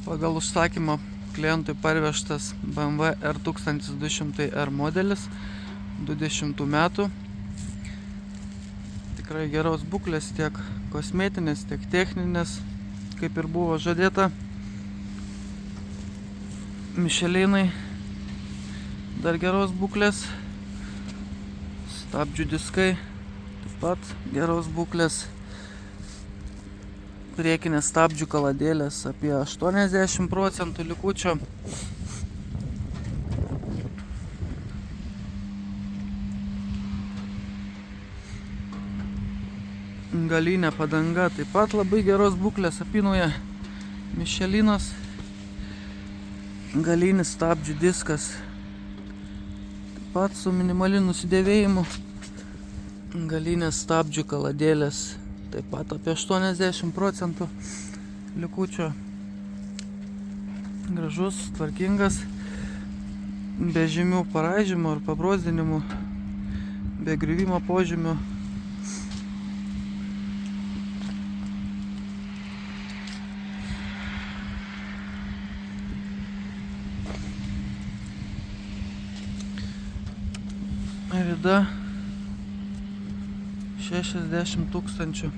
Pagal užsakymą klientui parvežtas BMW R1200R modelis 20 metų. Tikrai geros būklės, tiek kosmetinės, tiek techninės, kaip ir buvo žadėta. Mišelinai dar geros būklės. Stabdžių diskai taip pat geros būklės. Priekinės stabdžių kaladėlės apie 80% likučio. Galinė padanga taip pat labai geros būklės, apynaujė Mišelinas. Galinis stabdžių diskas taip pat su minimaliu nusidėvėjimu. Galinės stabdžių kaladėlės taip pat apie 80% likučio. Gražus, tvarkingas, be žymių paraižymų ar pabrozdinimų, be griuvimo požymių. Rida 60 000.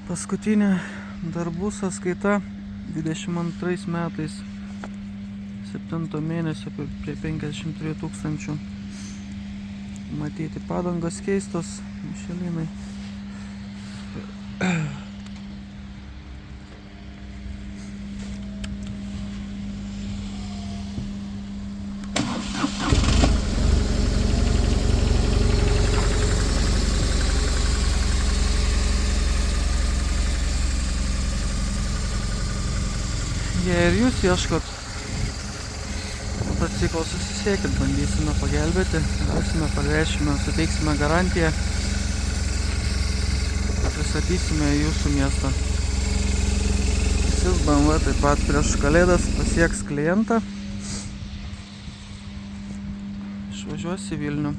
Paskutinė darbų sąskaita 22 metais 7 mėnesio prie 53 000. Matyti padangos keistos, Mišelinai. Jei ir jūs ieškot motociklo, susisiekit, bandysime pagelbėti, rasime, parvešime, suteiksime garantiją, pristatysime jūsų miestą. Šis BMW taip pat prieš Kalėdas pasieks klientą, išvažiuos į Vilnių.